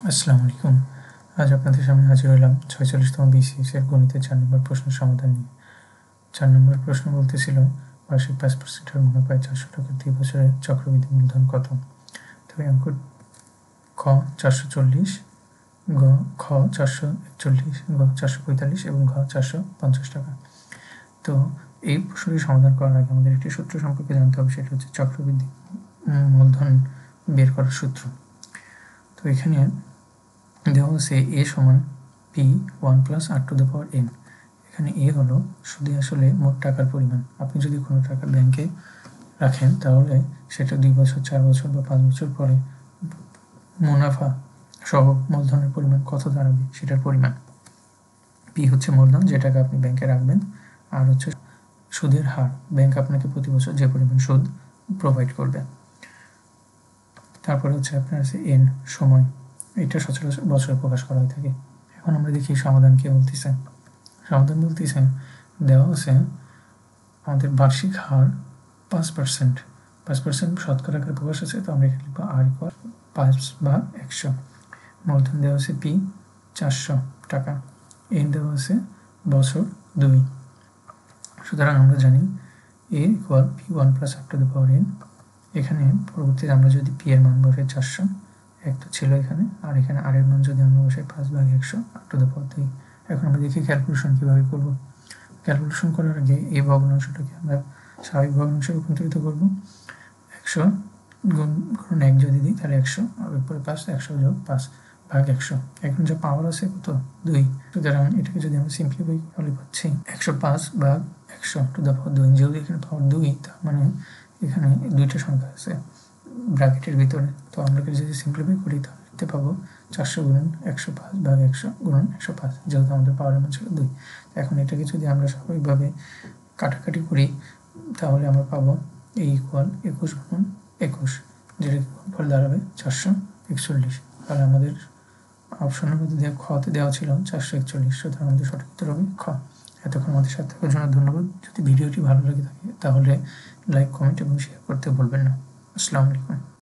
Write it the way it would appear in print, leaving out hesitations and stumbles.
আসসালামু আলাইকুম। আজ আপনাদের সামনে হাজির হলাম ৪৬তম BCS এর গণিতের ৪ নম্বর প্রশ্নের সমাধান নিয়ে। ৪ নম্বর প্রশ্ন বলতেছিল বার্ষিক ৫% হারে মুনাফায় ৪০০ টাকার ২ বছরের চক্রবৃদ্ধি মূলধন কত? তবে অঙ্ক খ ৪৪০, খ ৪৪১, গ ৪৪৫ এবং ঘ ৪৫০ টাকা। তো এই প্রশ্নটি সমাধান করার আগে আমাদের একটি সূত্র সম্পর্কে জানতে হবে, সেটা হচ্ছে চক্রবৃদ্ধি মূলধন বের করার সূত্র। তো এখানে দেওয়া আছে a সমান p1 + r⁴n। এখানে a হলো সুদে আসলে মোট টাকার পরিমাণ। আপনি যদি কোনো টাকা ব্যাংকে রাখেন তাহলে সেটা 2 বছর, 4 বছর বা 5 বছর পরে মুনাফা সহ মূলধনের পরিমাণ কত দাঁড়াবে সেটার পরিমাণ। p হচ্ছে মূলধন, যে টাকা আপনি ব্যাংকে রাখবেন, আর হচ্ছে সুদের হার, ব্যাংক আপনাকে প্রতি বছর যে পরিমাণ সুদ প্রোভাইড করবে। তারপরে হচ্ছে আপনার আছে n সময়, এটা সচরাচর বছরে প্রকাশ করা হয়ে থাকে। এখন আমরা দেখি সমাধান কি বলতেছে। সমাধান বলতেছে দেওয়া আছে আমাদের বার্ষিক হার 5%। 5% শতকরা আকারে প্রকাশ আছে, তো আমরা এখানে লিখবো r = 5/100। মূলধন দেওয়া আছে p 400 টাকা, n দেওয়া আছে বছর 2। সুতরাং আমরা জানি a = p1 + r⁴n। এখানে পরবর্তীতে আমরা যদি p এর মান বসাই 400, এক তো ছিল এখানে, আর এখানে r এর মান যদি আমরা বসাই 5/100 r⁴। এখন আমরা দেখি ক্যালকুলেশন কীভাবে করব। ক্যালকুলেশন করার আগে এই ভগ্নাংশটাকে আমরা স্বাভাবিক ভগ্নাংশে রূপান্তরিত করব। 100 গুণ 1 যদি দিই তাহলে 100, আর উপরে 5, 100 + 5/100। এখন যা পাওয়ার আছে কত? 2। সুতরাং এটাকে যদি আমরা সিম্পলিফাই তাহলে পাচ্ছি 105/100⁴। যেহেতু এখানে পাওয়ার 2, তার মানে এখানে দুইটা সংখ্যা আছে ব্র্যাকেটের ভিতরে, তো আমরা যদি সিম্পলিফাই করি তাহলে লিখতে পাবো 400 × 105/100 × 105, যেহেতু আমাদের পাওয়ারের মান ছিল 2। এখন এটাকে যদি আমরা স্বাভাবিকভাবে কাটাকাটি করি তাহলে আমরা পাবো a = 21 × 21, যেটা ফল দাঁড়াবে 441। তাহলে আমাদের অপশনের মধ্যে খতে দেওয়া ছিল 441, সুতরাং আমাদের সঠিক উত্তর হবে খ। এতক্ষণ আমাদের সাথে থাকার জন্য ধন্যবাদ। যদি ভিডিওটি ভালো লাগে থাকে তাহলে লাইক, কমেন্ট এবং শেয়ার করতে ভুলবেন না। আসসালামু আলাইকুম।